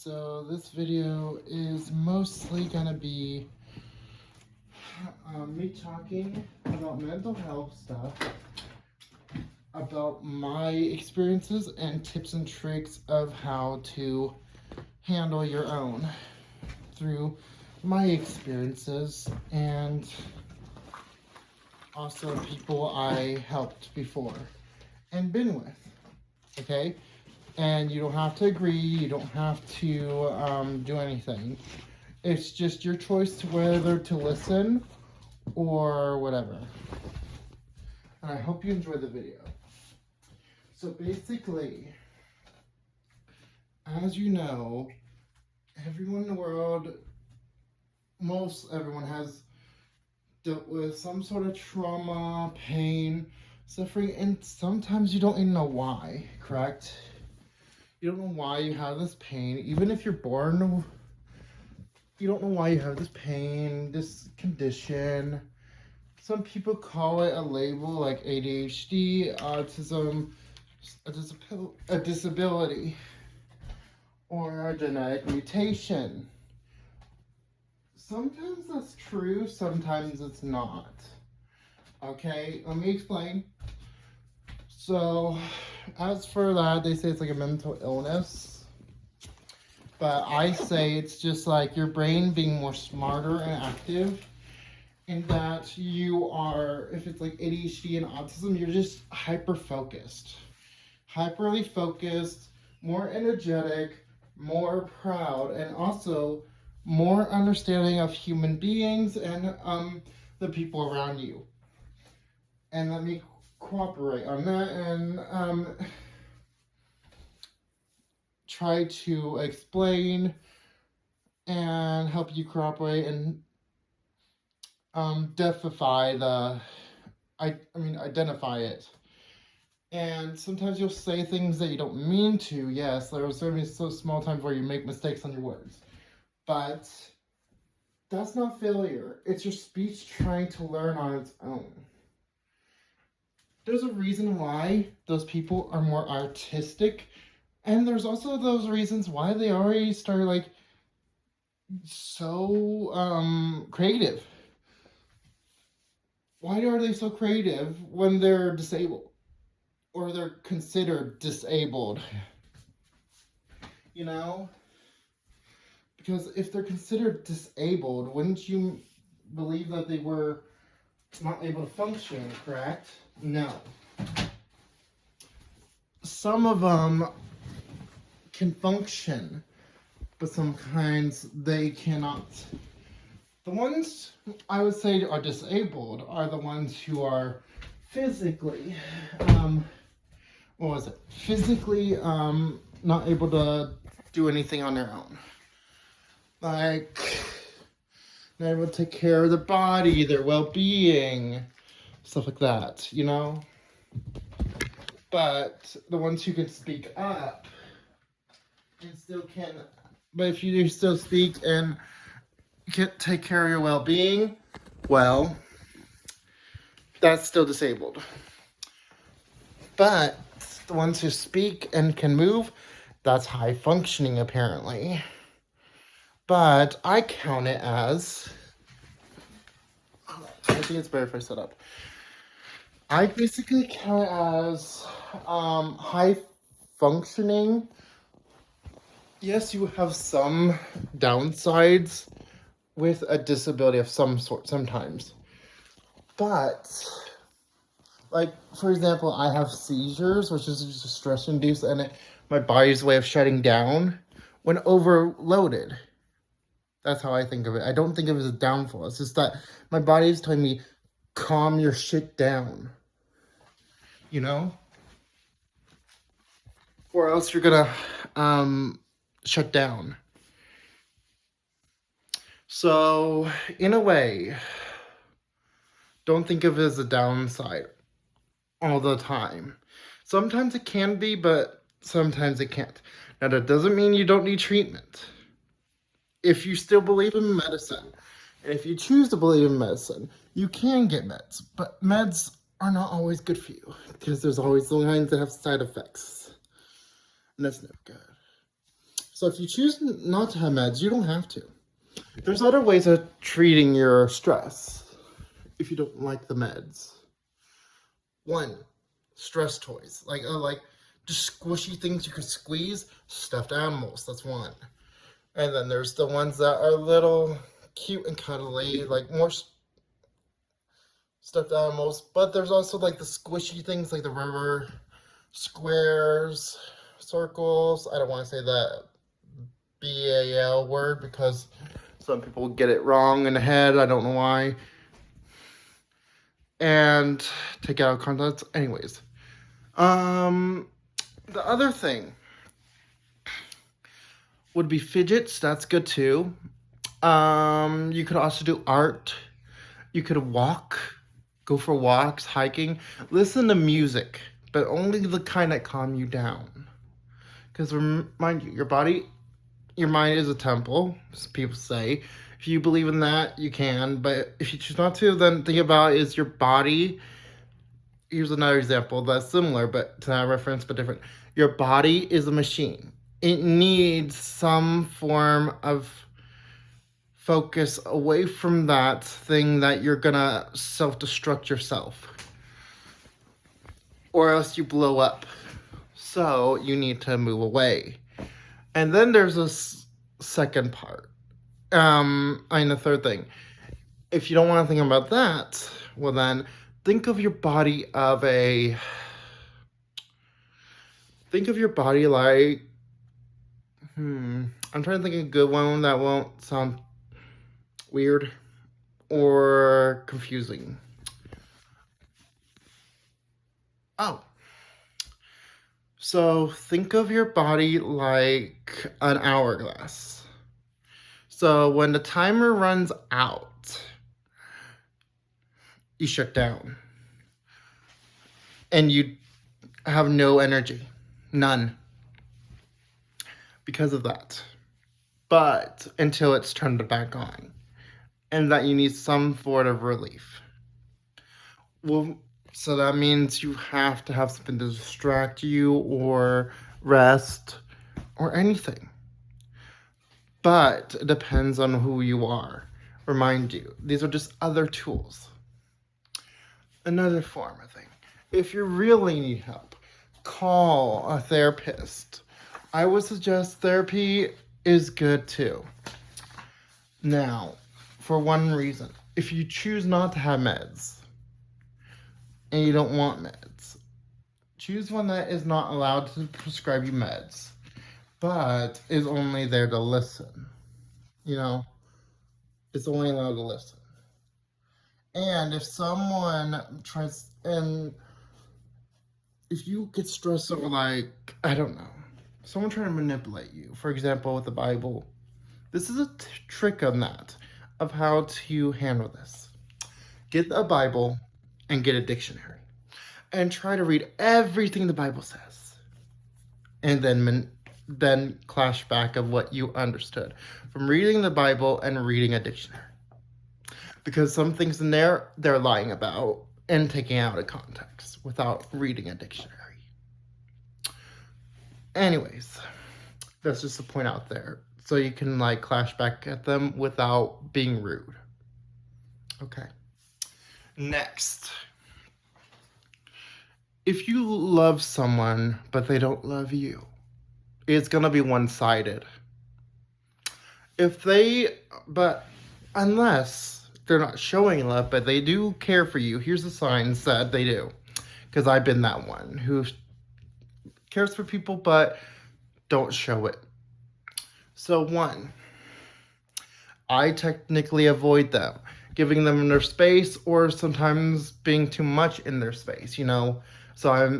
So this video is mostly gonna be me talking about mental health stuff, about my experiences and tips and tricks of how to handle your own through my experiences and also people I helped before and been with, okay? And you don't have to agree, you don't have to do anything. It's just your choice to whether to listen or whatever. And I hope you enjoy the video. So basically, as you know, everyone in the world, most everyone has dealt with some sort of trauma, pain, suffering, and sometimes you don't even know why, correct? You don't know why you have this pain. Even if you're born, you don't know why you have this pain, this condition. Some people call it a label like ADHD, autism, a disability, or a genetic mutation. Sometimes that's true, sometimes it's not. Okay, let me explain. So, as for that, they say it's like a mental illness. But I say it's just like your brain being more smarter and active. In that you are, if it's like ADHD and autism, you're just hyper-focused. Hyperly focused, more energetic, more proud, and also more understanding of human beings and the people around you. And let me cooperate on that and try to explain and help you cooperate and identify it. And sometimes you'll say things that you don't mean to. Yes, there are certainly so small times where you make mistakes on your words. But that's not failure. It's your speech trying to learn on its own. There's a reason why those people are more artistic. And there's also those reasons why they already started like so creative. Why are they so creative when they're disabled? Or they're considered disabled? You know? Because if they're considered disabled, wouldn't you believe that they were not able to function, correct? No. Some of them can function, but some kinds they cannot. The ones I would say are disabled are the ones who are physically, physically not able to do anything on their own. Like, not able to take care of their body, their well-being, stuff like that, you know? But the ones who can speak up and still can, but if you do still speak and can't take care of your well-being, well, that's still disabled. But the ones who speak and can move, that's high functioning apparently. But I count it as, I think it's better if I set up. I basically count it as high functioning. Yes, you have some downsides with a disability of some sort sometimes. But, like, for example, I have seizures, which is just stress-induced, and my body's way of shutting down when overloaded. That's how I think of it. I don't think of it as a downfall. It's just that my body is telling me, calm your shit down. You know? Or else you're gonna shut down. So, in a way, don't think of it as a downside all the time. Sometimes it can be, but sometimes it can't. Now, that doesn't mean you don't need treatment. If you still believe in medicine, and if you choose to believe in medicine, you can get meds. But meds are not always good for you, because there's always the kinds that have side effects. And that's never good. So if you choose not to have meds, you don't have to. There's other ways of treating your stress if you don't like the meds. One, stress toys. Like just squishy things you can squeeze. Stuffed animals, that's one. And then there's the ones that are little cute and cuddly, like more stuffed animals. But there's also like the squishy things like the river, squares, circles. I don't want to say that BAL word because some people get it wrong in the head. I don't know why. And take it out of context. Anyways. The other thing would be fidgets. That's good too. You could also do art. You could walk. Go for walks, hiking. Listen to music, but only the kind that calm you down. Because remind you, your mind is a temple, as people say. If you believe in that, you can. But if you choose not to, then think about is your body. Here's another example that's similar, but to that reference, but different. Your body is a machine. It needs some form of focus away from that thing that you're gonna self-destruct yourself. Or else you blow up. So you need to move away. And then there's a second part. The third thing. If you don't want to think about that, well then, think of your body like, I'm trying to think of a good one that won't sound weird or confusing. So think of your body like an hourglass. So when the timer runs out, you shut down. And you have no energy. None. Because of that. But until it's turned back on. And that you need some sort of relief. Well, so that means you have to have something to distract you or rest or anything. But it depends on who you are. Remind you, these are just other tools. Another form of thing. If you really need help, call a therapist. I would suggest therapy is good too. Now, for one reason, if you choose not to have meds and you don't want meds, choose one that is not allowed to prescribe you meds, but is only there to listen. It's only allowed to listen. And if someone tries, and if you get stressed over, like, I don't know, someone trying to manipulate you, for example, with the Bible, this is a trick on that, of how to handle this. Get a Bible and get a dictionary. And try to read everything the Bible says. And then clash back of what you understood from reading the Bible and reading a dictionary. Because some things in there, they're lying about and taking out of context without reading a dictionary. Anyways, that's just a point out there. So you can clash back at them without being rude. Okay. Next. If you love someone, but they don't love you, it's going to be one-sided. Unless they're not showing love, but they do care for you. Here's the signs that they do. Because I've been that one who cares for people, but don't show it. So one, I technically avoid them, giving them their space or sometimes being too much in their space, So I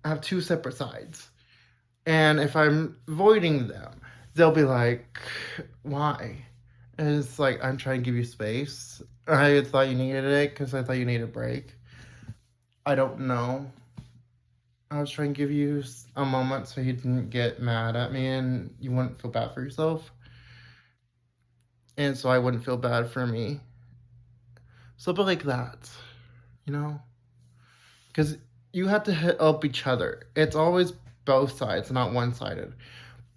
have two separate sides. And if I'm avoiding them, they'll be like, why? And it's like, I'm trying to give you space. I thought you needed it because I thought you needed a break. I don't know. I was trying to give you a moment so you didn't get mad at me and you wouldn't feel bad for yourself. And so I wouldn't feel bad for me. Something like that, Because you have to help each other. It's always both sides, not one-sided.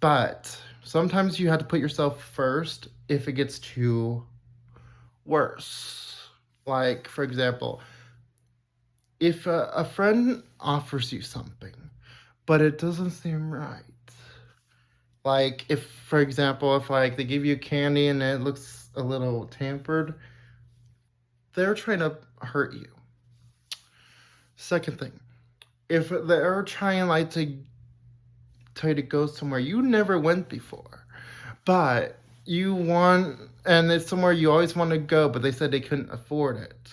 But sometimes you have to put yourself first if it gets too worse. Like, for example, if a friend offers you something, but it doesn't seem right. Like, if, for example, if like they give you candy and it looks a little tampered, they're trying to hurt you. Second thing, if they're trying like to tell you to go somewhere you never went before, but you want, and it's somewhere you always want to go, but they said they couldn't afford it,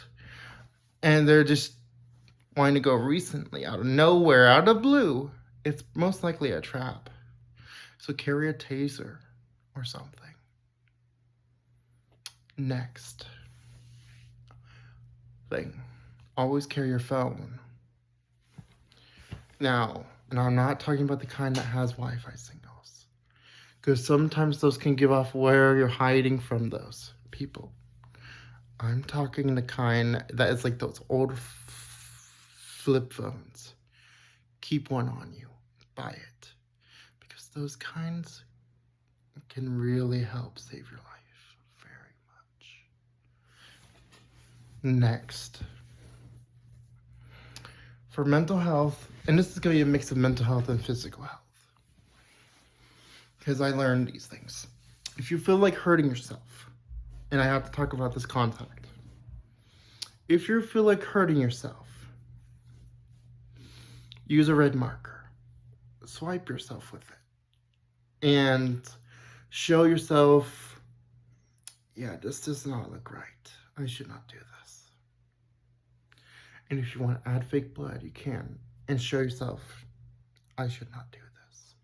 and they're just wanting to go recently, out of nowhere, out of blue, it's most likely a trap. So carry a taser or something. Next thing, always carry your phone. Now, and I'm not talking about the kind that has Wi-Fi signals, because sometimes those can give off where you're hiding from those people. I'm talking the kind that is like those old flip phones. Keep one on you. Buy it. Because those kinds can really help save your life very much. Next. For mental health, and this is going to be a mix of mental health and physical health, because I learned these things. If you feel like hurting yourself, and I have to talk about this contact. If you feel like hurting yourself, use a red marker. Swipe yourself with it. And show yourself, yeah, this does not look right. I should not do this. And if you want to add fake blood, you can. And show yourself, I should not do this.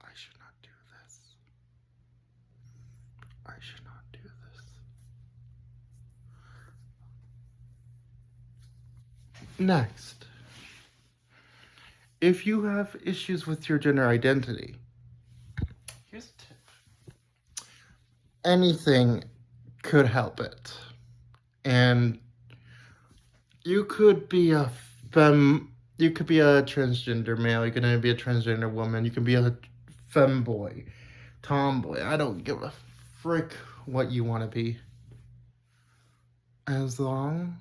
I should not do this. I should not do this. Next. If you have issues with your gender identity, here's a tip. Anything could help it. And you could be a transgender male, you could be a transgender woman, you can be a femboy, tomboy. I don't give a frick what you want to be. As long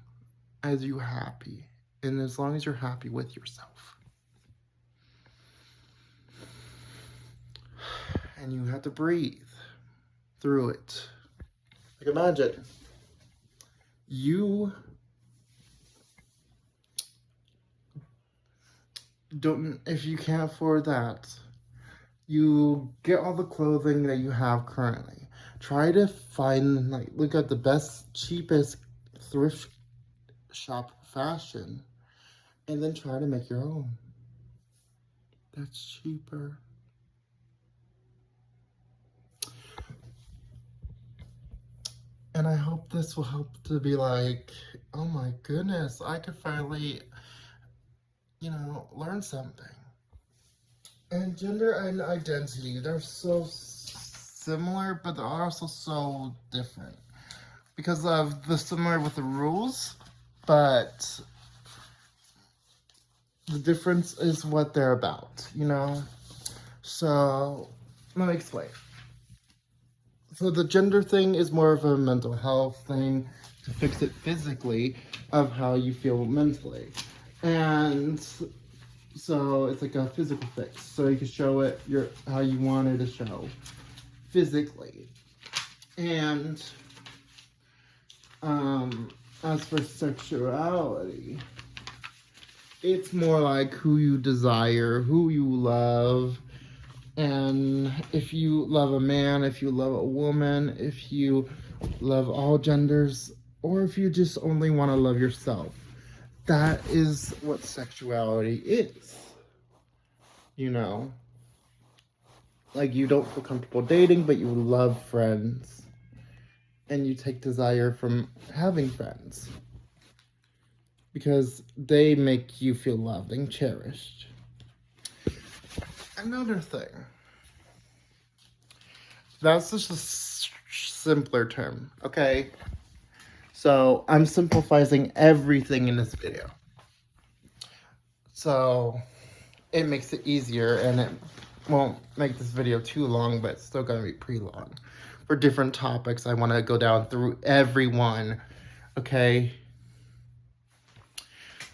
as you're happy, and as long as you're happy with yourself. And you have to breathe through it. Like, imagine you don't, if you can't afford that, you get all the clothing that you have currently. Try to find, like, look at the best, cheapest thrift shop fashion, and then try to make your own. That's cheaper. And I hope this will help to be like, oh my goodness, I could finally, learn something. And gender and identity, they're so similar, but they're also so different. Because of the similar with the rules, but the difference is what they're about, So, let me explain. So the gender thing is more of a mental health thing to fix it physically of how you feel mentally. And so it's like a physical fix. So you can show it how you want it to show physically. And as for sexuality, it's more like who you desire, who you love. And if you love a man, if you love a woman, if you love all genders, or if you just only want to love yourself, that is what sexuality is. Like, you don't feel comfortable dating, but you love friends. And you take desire from having friends. Because they make you feel loved and cherished. Another thing. That's just a simpler term, okay? So, I'm simplifying everything in this video. So, it makes it easier, and it won't make this video too long, but it's still going to be pretty long. For different topics, I want to go down through everyone, okay?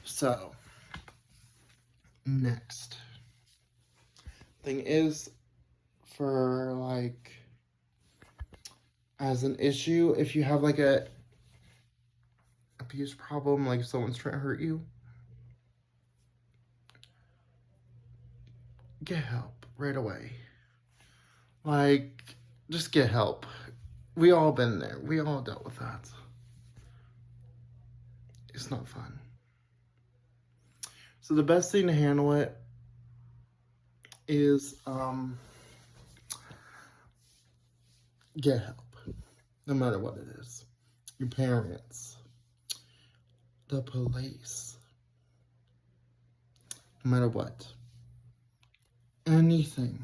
So, next thing is for, like, as an issue, if you have, like, a abuse problem, like if someone's trying to hurt you, get help right away. Like, just get help. We all been there. We all dealt with that. It's not fun. So the best thing to handle it is get help. No matter what it is. Your parents. The police. No matter what. Anything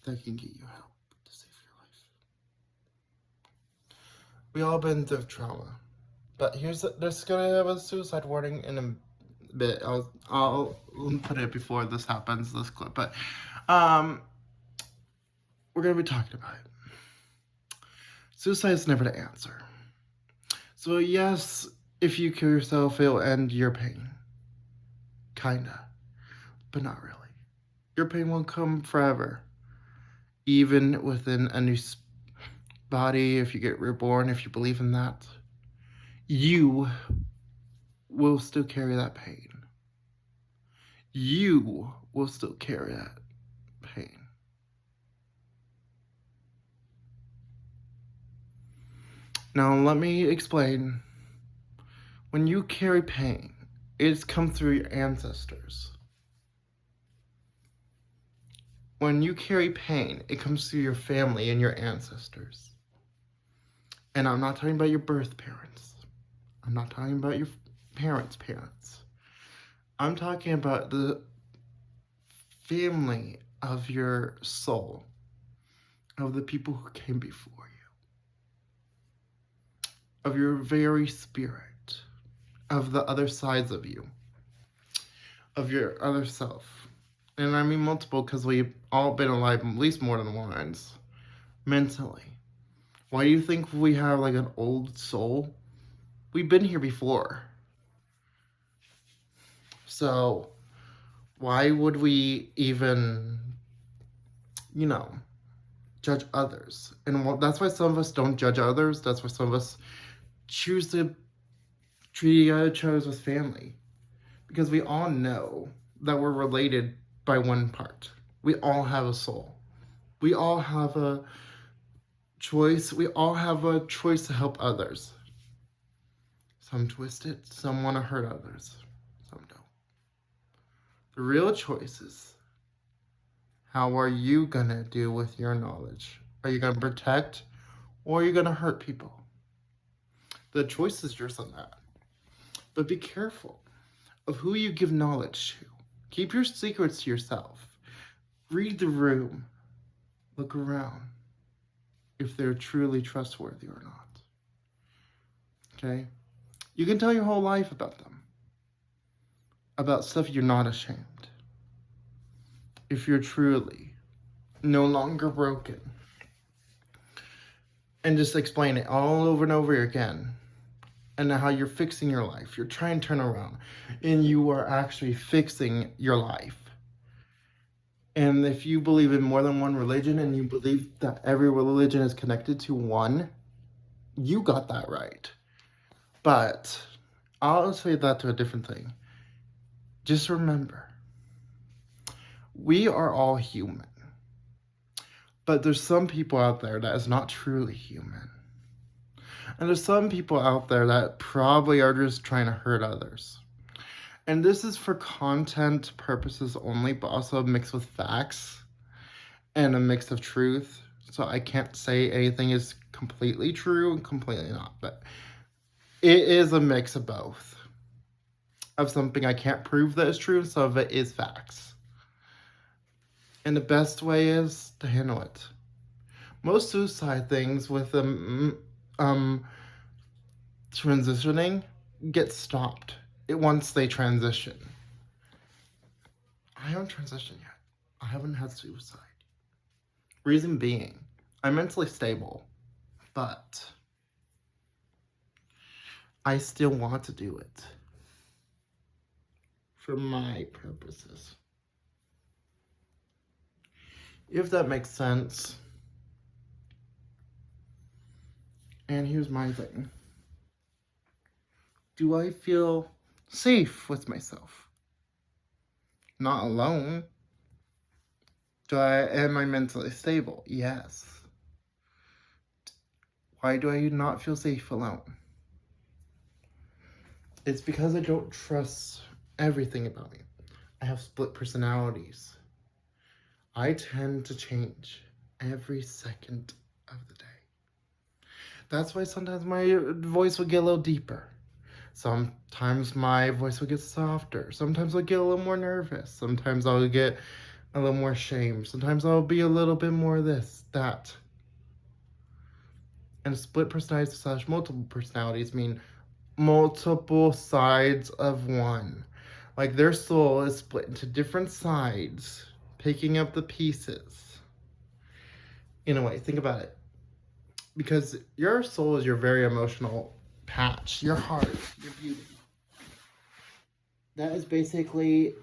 that can get you help to save your life. We all been through trauma. But there's gonna have a suicide warning in a bit. I'll put it before this happens, this clip. But we're gonna be talking about it. Suicide is never the answer. So yes, if you kill yourself, it'll end your pain. Kinda. But not really. Your pain won't come forever. Even within a new body, if you get reborn, if you believe in that, you will still carry that pain. You will still carry that pain. Now, let me explain. When you carry pain, it's come through your ancestors. When you carry pain, it comes through your family and your ancestors. And I'm not talking about your birth parents. I'm not talking about your parents' parents. I'm talking about the family of your soul, of the people who came before you, of your very spirit, of the other sides of you, of your other self. And I mean multiple because we've all been alive at least more than once, mentally. Why do you think we have like an old soul? We've been here before. So why would we even, judge others? And that's why some of us don't judge others. That's why some of us choose to treat each other as family. Because we all know that we're related by one part. We all have a soul. We all have a choice. We all have a choice to help others. Some twist it. Some want to hurt others. Some don't. The real choice is, how are you going to do with your knowledge? Are you going to protect or are you going to hurt people? The choice is yours on that. But be careful of who you give knowledge to. Keep your secrets to yourself. Read the room. Look around. If they're truly trustworthy or not. Okay? You can tell your whole life about them. About stuff you're not ashamed. If you're truly no longer broken. And just explain it all over and over again. And how you're fixing your life. You're trying to turn around. And you are actually fixing your life. And if you believe in more than one religion and you believe that every religion is connected to one, you got that right. But I'll say that to a different thing. Just remember, we are all human. But there's some people out there that is not truly human. And there's some people out there that probably are just trying to hurt others. And this is for content purposes only, but also mixed with facts and a mix of truth. So I can't say anything is completely true and completely not, but it is a mix of both. Of something I can't prove that is true, some of it is facts. And the best way is to handle it. Most suicide things with transitioning get stopped once they transition. I haven't transitioned yet. I haven't had suicide. Reason being, I'm mentally stable, but I still want to do it for my purposes. If that makes sense. And here's my thing. Do I feel safe with myself? Not alone. Am I mentally stable? Yes. Why do I not feel safe alone? It's because I don't trust everything about me. I have split personalities. I tend to change every second of the day. That's why sometimes my voice will get a little deeper. Sometimes my voice will get softer. Sometimes I'll get a little more nervous. Sometimes I'll get a little more shame. Sometimes I'll be a little bit more this, that. And split personalities / multiple personalities mean multiple sides of one. Like their soul is split into different sides, picking up the pieces. In a way, think about it. Because your soul is your very emotional patch, your heart, your beauty. That is basically,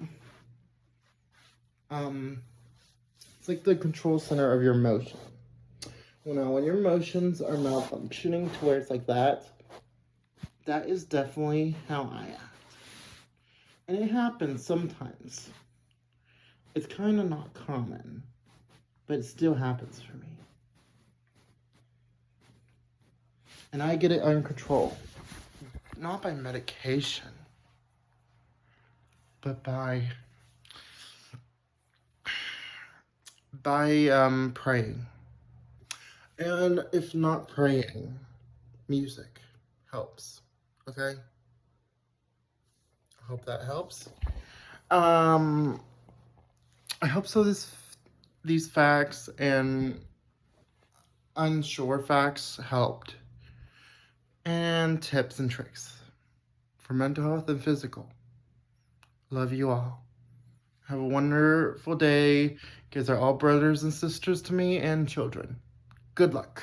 it's like the control center of your emotion. Now, when your emotions are malfunctioning to where it's like that is definitely how I act. And it happens sometimes. It's kind of not common, but it still happens for me. And I get it under control. Not by medication, but by praying. And if not praying, music helps. Okay? I hope that helps. I hope so these facts and unsure facts helped. And tips and tricks for mental health and physical. Love you all. Have a wonderful day. You guys are all brothers and sisters to me and children. Good luck.